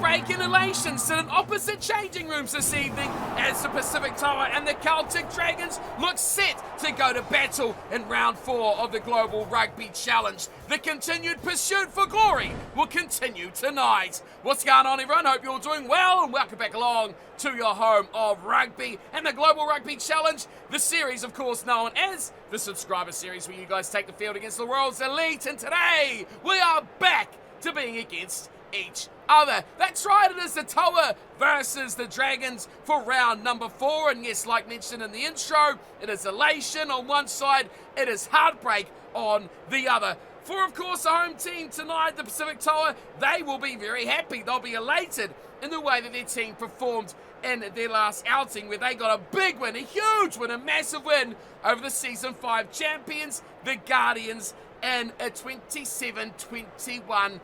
break and elation sit in opposite changing rooms this evening as the Pacific Toa and the Celtic Dragons look set to go to battle in round 4 of the Global Rugby Challenge. The continued pursuit for glory will continue tonight. What's going on, everyone? Hope you're all doing well, and welcome back along to your home of rugby and the Global Rugby Challenge, the series, of course, known as the Subscriber Series, where you guys take the field against the world's elite. And today, we are back to being against each other. That's right, it is the Toa versus the Dragons for round number 4. And yes, like mentioned in the intro, it is elation on one side, it is heartbreak on the other. For, of course, the home team tonight, the Pacific Toa, they will be very happy. They'll be elated in the way that their team performed in their last outing, where they got a big win, a huge win, a massive win over the Season 5 champions, the Guardians, in a 27-21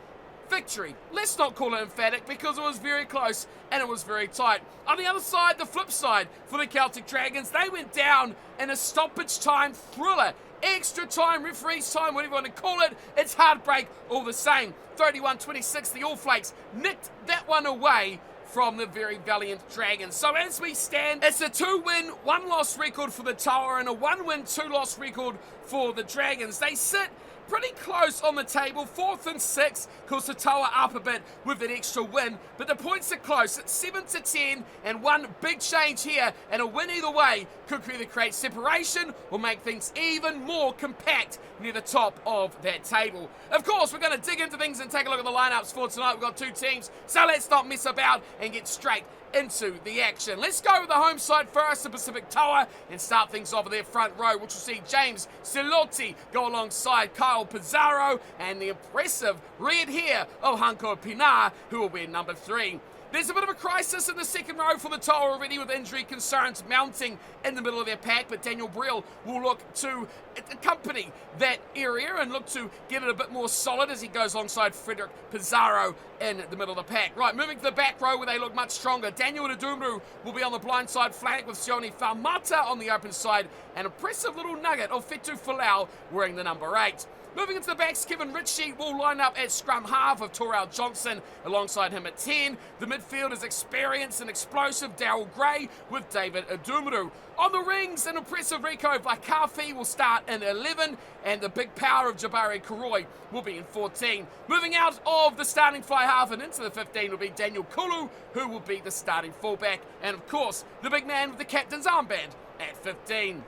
victory. Let's not call it emphatic, because it was very close and it was very tight. On the other side, the flip side for the Celtic Dragons, they went down in a stoppage time thriller. Extra time, referee's time, whatever you want to call it, it's heartbreak all the same. 31-26, the All Flakes nicked that one away from the very valiant Dragons. So as we stand, it's a 2-win, 1-loss record for the Toa and a 1-win, 2-loss record for the Dragons. They sit pretty close on the table, 4th and 6th. Of course, the Toa up a bit with an extra win, but the points are close. It's 7-10, and one big change here, and a win either way could either create separation or make things even more compact near the top of that table. Of course, we're going to dig into things and take a look at the lineups for tonight. We've got two teams, so let's not mess about and get straight into the action. Let's go with the home side first, the Pacific Toa, and start things off with their front row, which will see James Celotti go alongside Kyle Pizarro and the impressive red hair of Hanko Pinar, who will wear number 3. There's a bit of a crisis in the second row for the Toa already, with injury concerns mounting in the middle of their pack, but Daniel Brill will look to accompany that area and look to get it a bit more solid as he goes alongside Frederick Pizarro in the middle of the pack. Right, moving to the back row where they look much stronger. Daniel Adumru will be on the blind side flank with Sione Faumata on the open side, an impressive little nugget of Fetu Folau wearing the number 8. Moving into the backs, Kevin Ritchie will line up at scrum half with Torrell Johnson alongside him at 10. The midfield is experienced and explosive Daryl Gray with David Adumru. On the rings, an impressive Rico Vaikafi will start in 11, and the big power of Jabari Karoi will be in 14. Moving out of the starting fly half and into the 15 will be Daniel Kulu, who will be the starting fullback, and of course, the big man with the captain's armband at 15.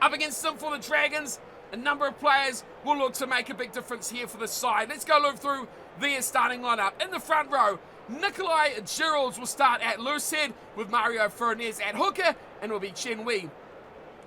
Up against them for the Dragons, a number of players will look to make a big difference here for the side. Let's go look through their starting lineup. In the front row, Nikolai Geralds will start at loose head with Mario Fernandez at hooker, and it will be Chen Wei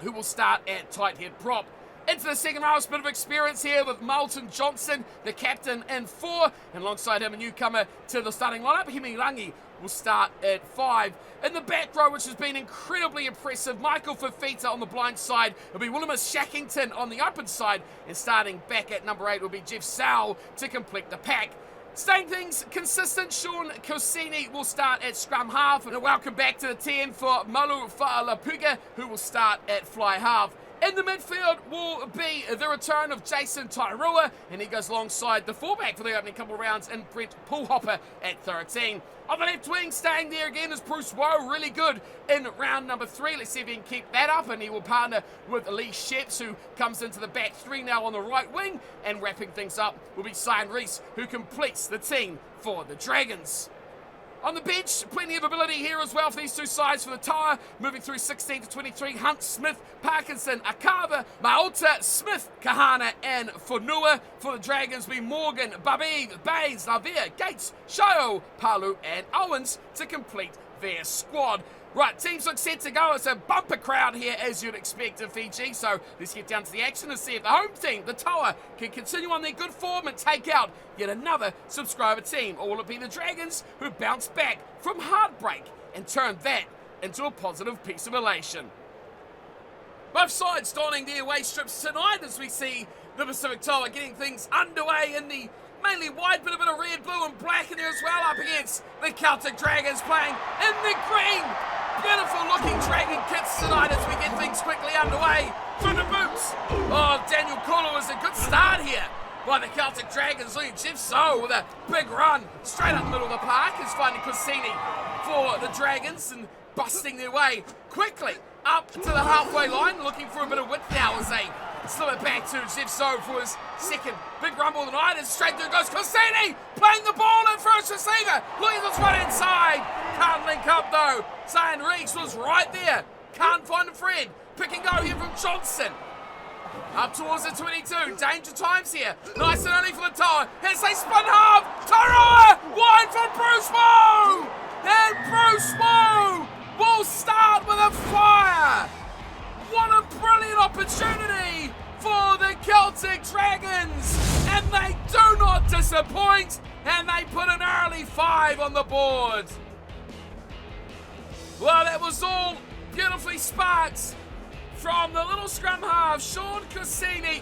who will start at tight head prop. Into the second row, a bit of experience here with Moulton Johnson, the captain, in 4, and alongside him a newcomer to the starting lineup, Himi Langi, will start at 5. In the back row, which has been incredibly impressive, Michael Fafita on the blind side, it'll be Willimus Shackington on the open side, and starting back at number 8 will be Jeff Sowell to complete the pack. Staying things consistent, Sean Kosini will start at scrum half, and a welcome back to the 10 for Malu Fa'alapuga, who will start at fly half. In the midfield will be the return of Jason Tairua, and he goes alongside the fullback for the opening couple of rounds in Brent Poolhopper at 13. On the left wing, staying there again is Bruce Woe, really good in round number 3. Let's see if he can keep that up, and he will partner with Lee Sheps, who comes into the back 3 now on the right wing, and wrapping things up will be Cyan Reese, who completes the team for the Dragons. On the bench, plenty of ability here as well for these two sides for the Toa. Moving through 16 to 23, Hunt, Smith, Parkinson, Akava, Maota, Smith, Kahana, and Fonua. For the Dragons, be Morgan, Babib, Bays, Lavia, Gates, Shio, Palu, and Owens to complete their squad. Right, teams look set to go. It's a bumper crowd here, as you'd expect in Fiji. So let's get down to the action and see if the home team, the Toa, can continue on their good form and take out yet another subscriber team. Or will it be the Dragons who bounce back from heartbreak and turn that into a positive piece of elation? Both sides donning their away strips tonight as we see the Pacific Toa getting things underway in the mainly white, but a bit of red, blue, and black in there as well, up against the Celtic Dragons playing in the green. Beautiful looking Dragon kits tonight as we get things quickly underway through the boots. Oh, Daniel Kulu is a good start here. by the Celtic Dragons. Look at Jeff So with a big run straight up the middle of the park. Is finding Corsini for the Dragons and busting their way quickly up to the halfway line, looking for a bit of width now as they slip it back to Jeff So for his second big rumble of the night. And straight through goes Corsini, playing the ball in first receiver. Look at this one inside. Can't link up though. Zion Reeks was right there. Can't find a friend. Pick and go here from Johnson. Up towards the 22. Danger times here. Nice and early for the TOA. As they spin half. Taurua wide for Bruce Moe. And Bruce Moe will start with a fire. What a brilliant opportunity for the Celtic Dragons. And they do not disappoint. And they put an early 5 on the board. Well, that was all beautifully sparked from the little scrum half, Sean Corsini,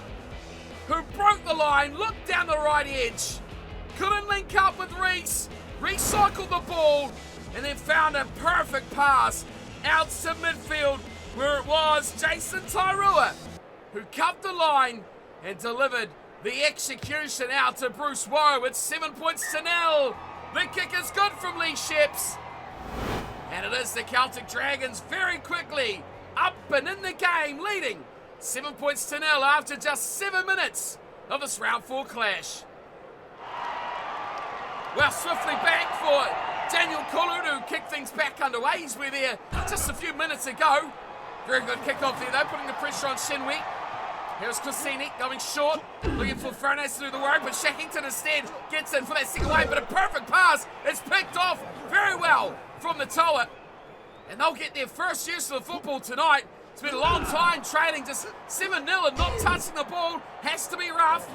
who broke the line, looked down the right edge, couldn't link up with Reese, recycled the ball, and then found a perfect pass out to midfield where it was Jason Taurua who cut the line and delivered the execution out to Bruce Woe. It's 7 points to 0. The kick is good from Lee Sheps. And it is the Celtic Dragons very quickly up and in the game, leading 7 points to 0 after just 7 minutes of this round 4 clash. Well, swiftly back for Daniel Kulu to kick things back underway. He's been there just a few minutes ago. Very good kick-off there, though, putting the pressure on Shinwi. Here's Corsini going short, looking for Furness to do the work, but Shackington instead gets in for that second wave, but a perfect pass. It's picked off very well from the TOA. And they'll get their first use of the football tonight. It's been a long time trailing, just 7-0 and not touching the ball. Has to be rough.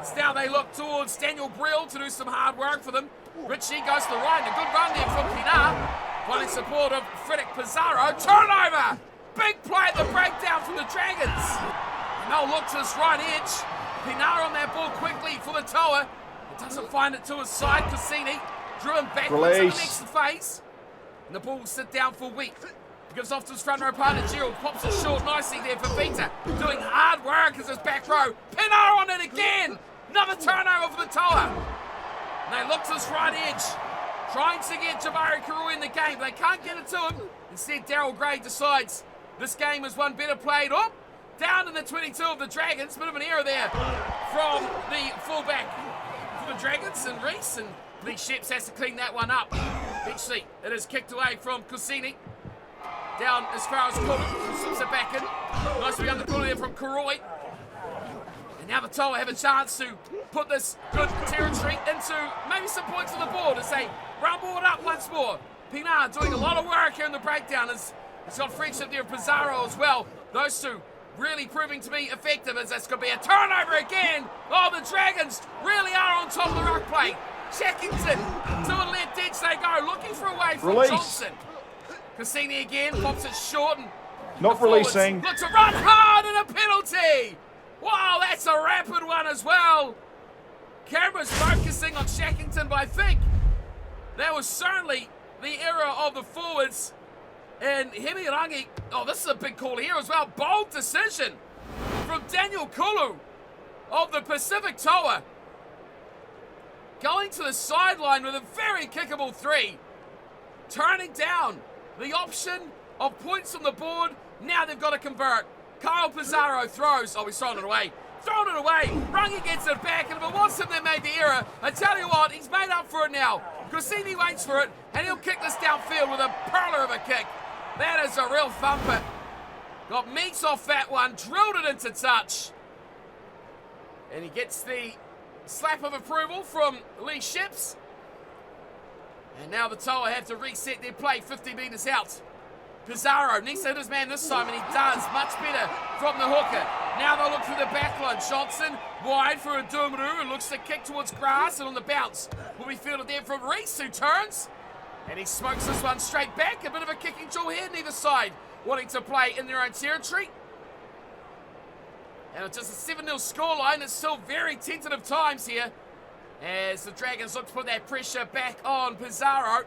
As now they look towards Daniel Brill to do some hard work for them. Richie goes to the right, and a good run there from Pinar. Finding support of Frederick Pizarro. Turnover! Big play at the breakdown from the Dragons. And they'll look to this right edge. Pinar on that ball quickly for the TOA. It doesn't find it to his side. Cassini drew him back into the next phase. And the ball will sit down for Wheat. Gives off to his front row partner, Gerald. Pops it short nicely there for Vita. Doing hard work as his back row. Pinar on it again. Another turnover for the TOA. And they look to this right edge. Trying to get Jabari Karui in the game. They can't get it to him. Instead, Daryl Gray decides this game is one better played. Oh, down in the 22 of the Dragons. Bit of an error there from the fullback for the Dragons and Reese. And Lee Sheps has to clean that one up. Eventually, it is kicked away from Corsini. Down as far as Kulu, who slips it back in. Nicely under Kulu there from Karoi. And now the TOA have a chance to put this good territory into maybe some points on the board as they rumble it up once more. Pinar doing a lot of work here in the breakdown. He's got friendship there with Pizarro as well. Those two really proving to be effective as this could be a turnover again. Oh, the Dragons really are on top of the ruck play. Shackington to the left edge they go, looking for a way from Johnson. Cassini again, pops it short and not releasing. Look to run hard and a penalty. Wow, that's a rapid one as well. Camera's focusing on Shackington, but I think that was certainly the error of the forwards. And Hemirangi, oh, this is a big call here as well. Bold decision from Daniel Kulu of the Pacific TOA. Going to the sideline with a very kickable 3. Turning down the option of points on the board. Now they've got to convert. Kyle Pizarro throws. Oh, he's thrown it away. Thrown it away. Rungy gets it back. And if it was him that made the error, I tell you what, he's made up for it now. Corsini waits for it. And he'll kick this downfield with a perler of a kick. That is a real thumper. Got meats off that one. Drilled it into touch. And he gets the slap of approval from Lee Sheps. And now the TOA have to reset their play 50 metres out. Pizarro needs to hit his man this time, and he does much better from the hooker. Now they'll look through the back line. Johnson wide for a Dumuru, who looks to kick towards grass, and on the bounce will be fielded there from Reese, who turns. And he smokes this one straight back. A bit of a kicking tool here, neither side wanting to play in their own territory. And it's just a 7-0 scoreline. It's still very tentative times here as the Dragons look to put that pressure back on Pizarro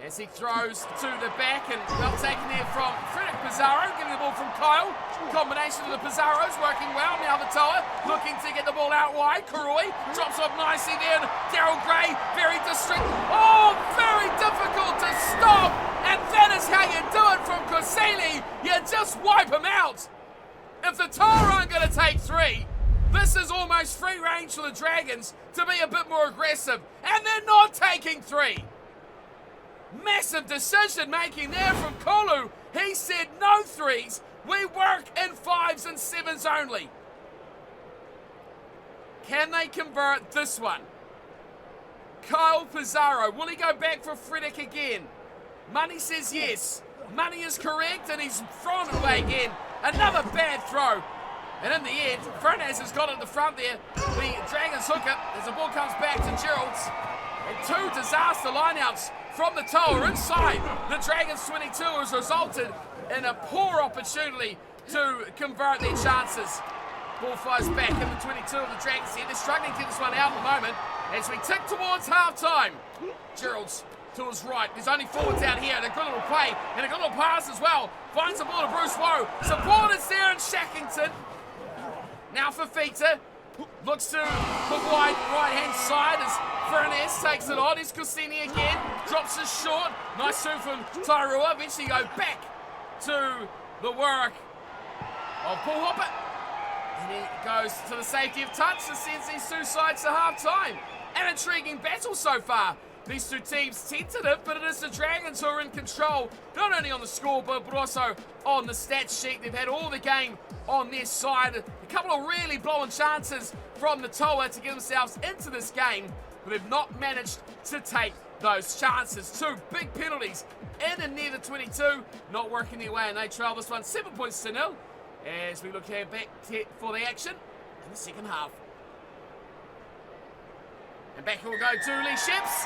as he throws to the back, and well taken there from Frederick Pizarro, getting the ball from Kyle. Combination of the Pizarros working well. Now the TOA looking to get the ball out wide. Karoi drops off nicely there. Daryl Gray, very distant. Oh, very difficult to stop. And that is how you do it from Koscielny. You just wipe him out. If the TOA aren't going to take 3, this is almost free range for the Dragons to be a bit more aggressive. And they're not taking 3. Massive decision making there from Kolu. He said no 3s. We work in 5s and 7s only. Can they convert this one? Kyle Pizarro, will he go back for Fredick again? Money says yes. Money is correct and he's thrown it away again. Another bad throw. And in the end, Fernandez has got it at the front there. The Dragons hook it as the ball comes back to Gerald's. And 2 disaster lineouts from the TOA inside the Dragons 22 has resulted in a poor opportunity to convert their chances. Ball flies back in the 22 of the Dragons here. They're struggling to get this one out at the moment as we tick towards half-time. Gerald's to his right. There's only forwards out here. And a good little play and a good little pass as well. Finds the ball to Bruce Woe. Supporters there in Shackington. Now for Fita. Looks to the wide right-hand side as Fernandez takes it on. Here's Koscielny again. Drops it short. Nice serve from Tairua. Eventually go back to the work of Paul Hopper. And he goes to the safety of touch and sends these 2 sides to half-time. An intriguing battle so far. These 2 teams tentative, but it is the Dragons who are in control, not only on the scoreboard, but also on the stats sheet. They've had all the game on their side. A couple of really blowing chances from the TOA to get themselves into this game, but they've not managed to take those chances. 2 big penalties in and near the 22, not working their way, and they trail this one 7 points to 0 as we look here back for the action in the second half. And back we'll go to Lee Sheps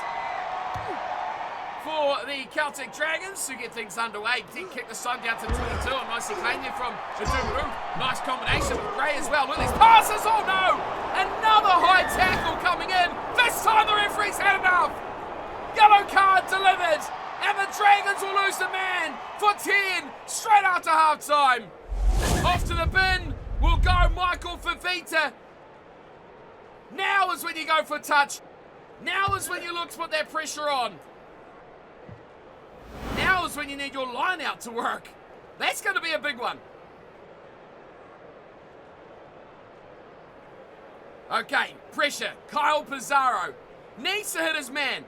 for the Celtic Dragons to get things underway. Did kick the sun down to 22 and nicely clean there from Adumuru. Nice combination with Gray as well. Look at these passes. Oh no! Another high tackle coming in. This time the referee's had enough. Yellow card delivered. And the Dragons will lose the man for 10 straight after half-time. Off to the bin will go Michael Fafita. Now is when you go for touch. Now is when you look to put that pressure on. Now is when you need your line out to work. That's going to be a big one. Okay, pressure. Kyle Pizarro needs to hit his man.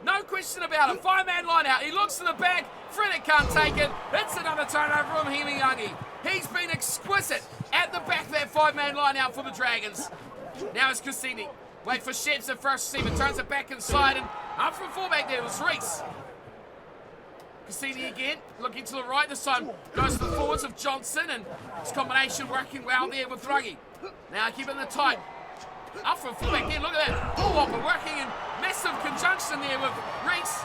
No question about it. 5-man line out. He looks to the back. Fredick can't take it. It's another turnover from Hemiyangi. He's been exquisite at the back of that 5-man line out for the Dragons. Now it's Koscielny. Wait for Sheps at first receiver. Turns it back inside and up from fullback there was Reese. Koscielny again. Looking to the right this time. Goes to the forwards of Johnson and his combination working well there with Rugby. Now keeping the tight. Up from fullback there. Look at that. Paul Hopper working in massive conjunction there with Reese.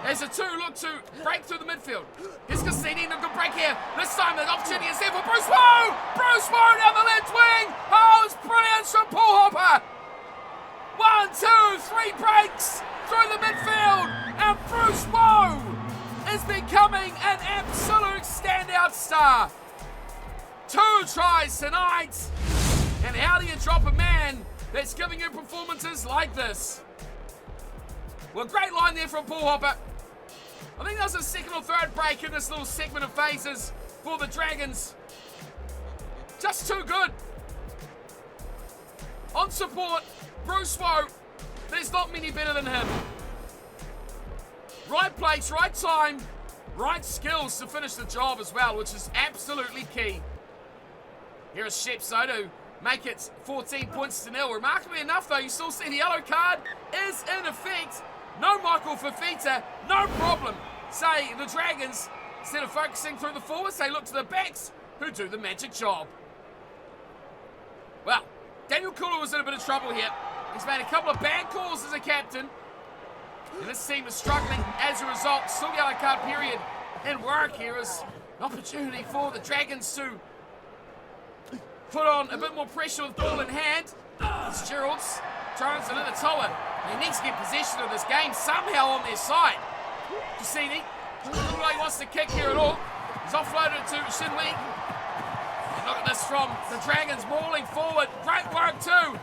As the 2 look to break through the midfield. Here's Koscielny, a good break here. This time the opportunity is there for Bruce Woe! Bruce Woe down the left wing! Oh, it's brilliant from Paul Hopper! 1, 2, 3 breaks through the midfield, and Bruce Woe is becoming an absolute standout star. 2 tries tonight, and how do you drop a man that's giving you performances like this? Well, great line there from Paul Hopper. I think that was a 2nd or 3rd break in this little segment of phases for the Dragons. Just too good. On support, Bruce Woe, there's not many better than him. Right place, right time, right skills to finish the job as well, which is absolutely key. Here is Sheps to make it 14 points to 0. Remarkably enough, though, you still see the yellow card is in effect. No Michael Fafita, no problem. Say the Dragons, instead of focusing through the forwards, they look to the backs who do the magic job. Well, Daniel Kula was in a bit of trouble here. He's made a couple of bad calls as a captain. And this team is struggling as a result. Still yellow card period in work here is an opportunity for the Dragons to put on a bit more pressure with ball in hand. It's Gerald's turns it in the TOA. He needs to get possession of this game somehow on their side. Koscielny doesn't look like he wants to kick here at all. He's offloaded it to Shinwei. Look at this from the Dragons mauling forward. Great work too.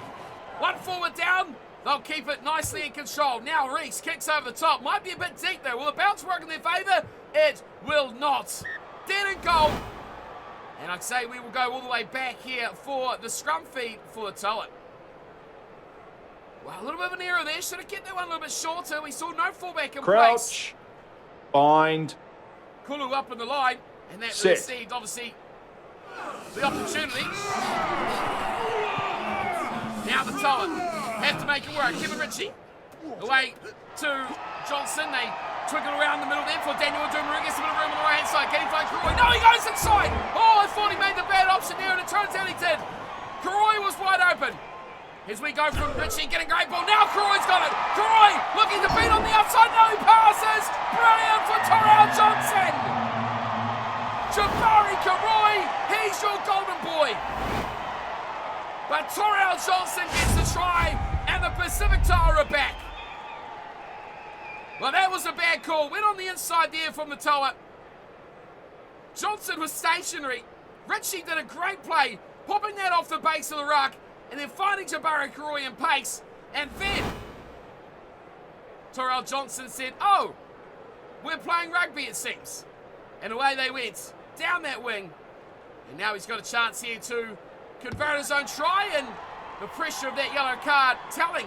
One forward down. They'll keep it nicely in control. Now Reese kicks over the top. Might be a bit deep there. Will the bounce work in their favour? It will not. Dead and goal. And I'd say we will go all the way back here for the scrum feed for the TOA. Well, a little bit of an error there. Should have kept that one a little bit shorter. We saw no fullback in Crouch. place. Bind. Kulu up in the line. And that Set. received, obviously, the opportunity. Now the TOA have to make it work. Kevin Ritchie away to Johnson. They twiggle around the middle there for Daniel Dumaru. Gets a bit of room on the right hand side. Getting by Karoi. No, he goes inside. Oh, I thought he made the bad option there, and it turns out he did. Karoi was wide open. As we go from Ritchie getting great ball. Now Karoi's got it. Karoi looking to beat on the outside. No, he passes. Brilliant for Torrell Johnson. Jabari Karoi, he's your golden boy. But Torrell Johnson gets the try, and the Pacific TOA are back. Well, that was a bad call. Went on the inside there from the TOA. Johnson was stationary. Ritchie did a great play, popping that off the base of the ruck, and then finding Jabari Karoi in pace. And then Torrell Johnson said, oh, we're playing rugby, it seems. And away they went, down that wing. And now he's got a chance here to convert his own try, and the pressure of that yellow card telling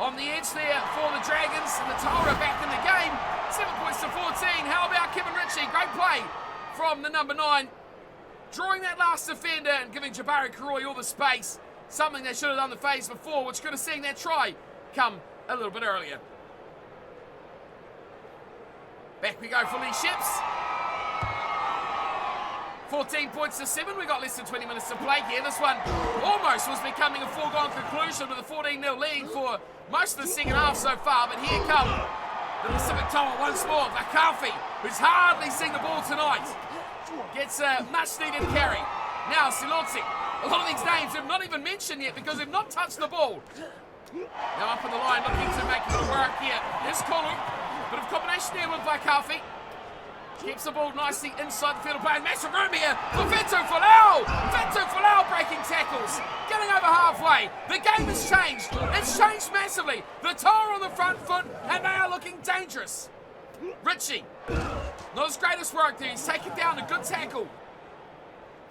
on the edge there for the Dragons, and the TOA are back in the game. 7 points to 14. How about Kevin Ritchie? Great play from the number 9. Drawing that last defender and giving Jabari Karoi all the space. Something they should have done the phase before, which could have seen that try come a little bit earlier. Back we go for Lee Ships. 14 points to 7. We got less than 20 minutes to play here. This one almost was becoming a foregone conclusion with a 14-0 lead for most of the second half so far. But here come the Pacific TOA once more. Vakafi, who's hardly seen the ball tonight, gets a much-needed carry. Now Silotsi. A lot of these names have not even mentioned yet because they've not touched the ball. Now up on the line, looking to make a bit of work here. There's Kolu. Bit of combination there with Vakafi. Keeps the ball nicely inside the field of play. And massive room here for Vetu Folau. Vetu Folau breaking tackles. Getting over halfway. The game has changed. It's changed massively. The TOA on the front foot, and they are looking dangerous. Ritchie. Not his greatest work there. He's taken down a good tackle.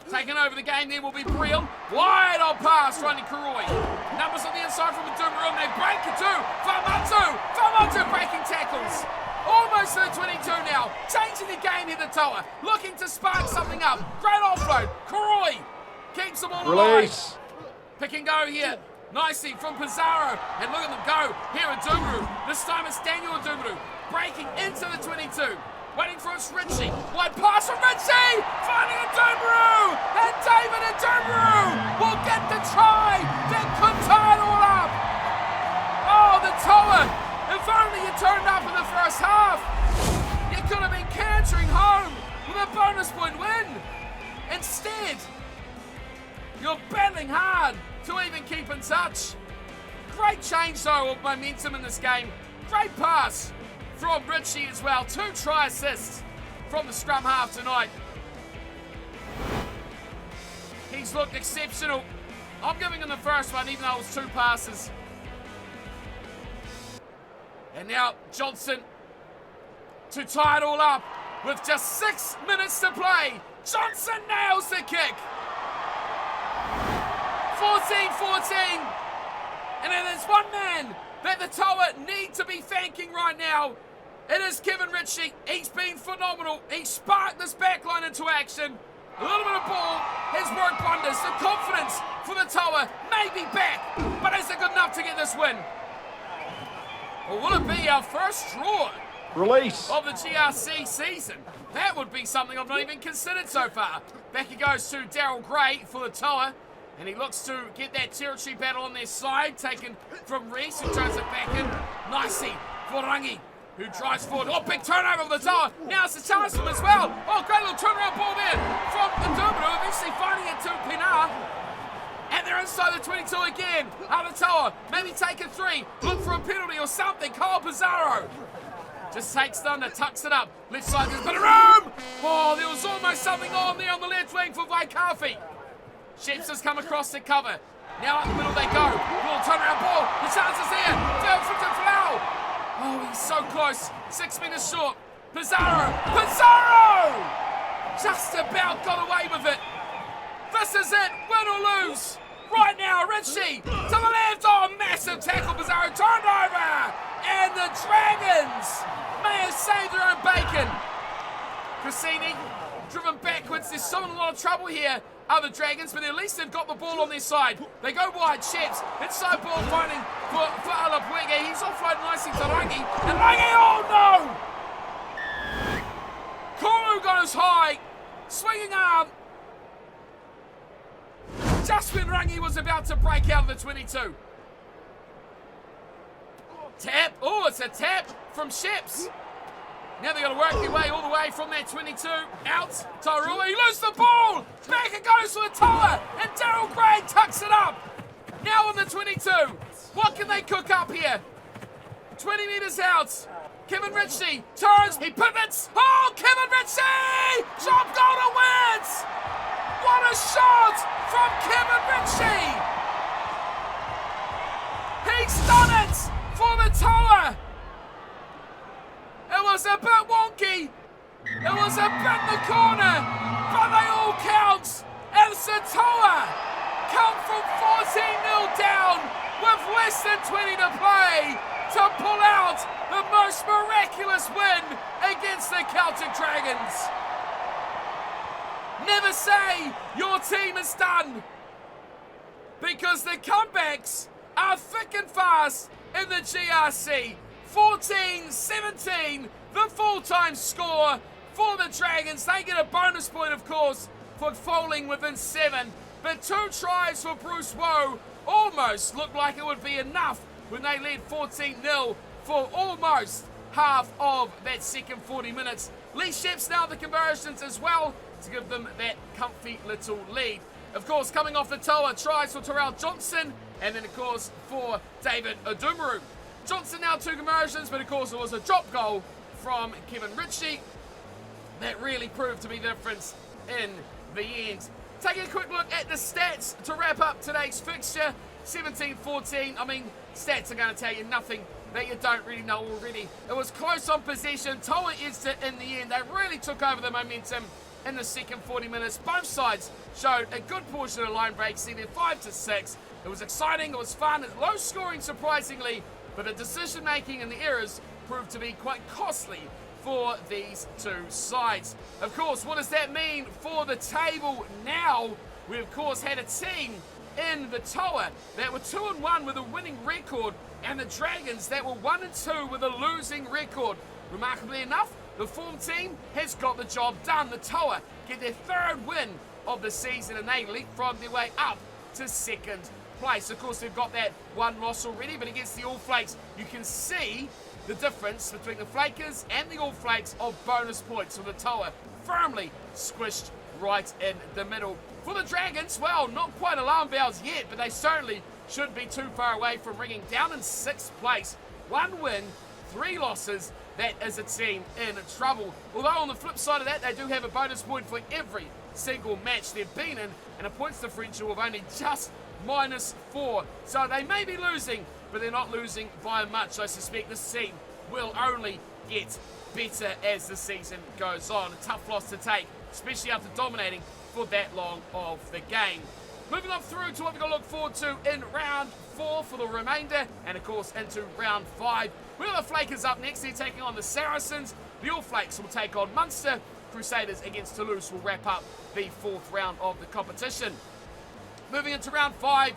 Taking over the game there will be Briel. Wide on pass, running Karoi. Numbers on the inside from the Dumaru. They break it too. Famatu breaking tackles. Almost to the 22 now. Changing the game here, the TOA. Looking to spark something up. Great offload. Karoi keeps the ball alive. Pick and go here. Nicely from Pizarro. And look at them go here at Dumaru. This time it's Daniel Dumaru breaking into the 22. Waiting for us, Ritchie. Wide pass from Ritchie! Finding a Dumaru! And David and Dumaru will get the try that could tie it all up! Oh, the TOA! If only you turned up in the first half! You could have been cantering home with a bonus point win! Instead, you're battling hard to even keep in touch. Great change, though, of momentum in this game. Great pass from Ritchie as well. 2 try assists from the scrum half tonight. He's looked exceptional. I'm giving him the first one, even though it was 2 passes. And now Johnson to tie it all up with just 6 minutes to play. Johnson nails the kick. 14-14. And then there's one man that the TOA need to be thanking right now. It is Kevin Ritchie. He's been phenomenal. He sparked this backline into action. A little bit of ball has worked wonders. The confidence for the TOA may be back, but is it good enough to get this win? Or will it be our first draw Release of the GRC season? That would be something I've not even considered so far. Back he goes to Daryl Gray for the TOA, and he looks to get that territory battle on their side, taken from Reese, who turns it back in nicely for Rangi, who drives forward. Oh, big turnover of the TOA. Now it's a chance for him as well. Oh, great little turnaround ball there from Dumaru, eventually finding it to Pinar. And they're inside the 22 again. Out of the TOA, maybe take a 3. Look for a penalty or something. Kyle Pizarro just takes thunder, tucks it up. Left side, there's a bit of room. Oh, there was almost something on there on the left wing for Vaikafi. Sheps has come across the cover. Now up the middle they go. Little turnaround ball. The chance is here. Down for Flau. Oh, he's so close. 6 meters short. Pizarro. Just about got away with it. This is it. Win or lose. Right now, Richie to the left. Oh, massive tackle. Pizarro turned over. And the Dragons may have saved their own bacon. Cassini driven backwards. They're still in a lot of trouble here, are the Dragons, but at least they've got the ball on their side. They go wide. Sheps. Inside ball finding for Alapuege. He's offloaded nicely to Rangi. And Rangi, oh no! Kuru goes high. Swinging arm. Just when Rangi was about to break out of the 22. Tap. Oh, it's a tap from Sheps. Now they've got to work their way all the way from that 22 out. Taurua, he loses the ball. Back it goes for the Toa. And Daryl Gray tucks it up. Now on the 22. What can they cook up here? 20 metres out. Kevin Ritchie turns. He pivots. Oh, Kevin Ritchie! Job goal to wins. What a shot from Kevin Ritchie. He's done it for the Toa. It was a bit wonky. It was a bit in the corner. But they all count. And Toa come from 14-0 down with less than 20 to play to pull out the most miraculous win against the Celtic Dragons. Never say your team is done, because the comebacks are thick and fast in the GRC. 14-17, the full-time score for the Dragons. They get a bonus point, of course, for falling within 7. But 2 tries for Bruce Woe almost looked like it would be enough when they led 14-0 for almost half of that second 40 minutes. Lee Sheps now the conversions as well to give them that comfy little lead. Of course, coming off the Toa, tries for Terrell Johnson, and then, of course, for David Odumaru. Johnson now 2 conversions, but of course it was a drop goal from Kevin Ritchie that really proved to be the difference in the end. Taking a quick look at the stats to wrap up today's fixture. 17-14, I mean, stats are going to tell you nothing that you don't really know already. It was close on possession. Toa edged it in the end. They really took over the momentum in the second 40 minutes. Both sides showed a good portion of line breaks, either 5-6. It was exciting, it was fun, it's low scoring surprisingly, but the decision making and the errors proved to be quite costly for these 2 sides. Of course, what does that mean for the table now? We of course had a team in the Toa that were 2-1 with a winning record, and the Dragons that were 1-2 with a losing record. Remarkably enough, the form team has got the job done. The Toa get their 3rd win of the season, and they leapfrog their way up to 2nd place. Of course, they've got that 1 loss already, but against the All Flakes, you can see the difference between the Flakers and the All Flakes of bonus points. So the Toa firmly squished right in the middle. For the Dragons, well, not quite alarm bells yet, but they certainly shouldn't be too far away from ringing down in 6th place. 1 win, 3 losses. That is a team in trouble. Although on the flip side of that, they do have a bonus point for every single match they've been in, and a points differential of only just -4. So they may be losing, but they're not losing by much. I suspect this team will only get better as the season goes on. A tough loss to take, especially after dominating for that long of the game. Moving on through to what we've got to look forward to in round 4 for the remainder, and of course into round 5. We've got the Flakers up next. They're taking on the Saracens. The All Flakes will take on Munster. Crusaders against Toulouse will wrap up the 4th round of the competition. Moving into round 5,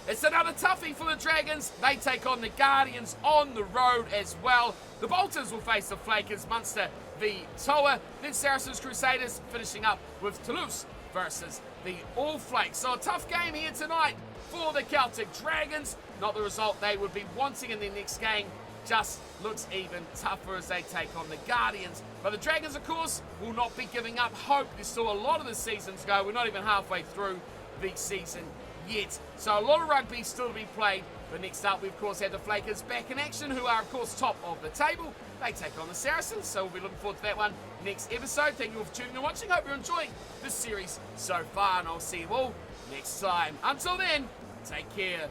it's another toughie for the Dragons. They take on the Guardians on the road as well. The Bolters will face the Flakers, Munster v Toa. Then Saracens Crusaders finishing up with Toulouse versus the All Flakes. So a tough game here tonight for the Celtic Dragons. Not the result they would be wanting in their next game. Just looks even tougher as they take on the Guardians. But the Dragons, of course, will not be giving up hope. There's still a lot of the season to go. We're not even halfway through the season yet. So a lot of rugby still to be played. But next up, we of course have the Flakers back in action, who are of course top of the table. They take on the Saracens, so we'll be looking forward to that one next episode. Thank you all for tuning in and watching. Hope you're enjoying this series so far, and I'll see you all next time. Until then, take care.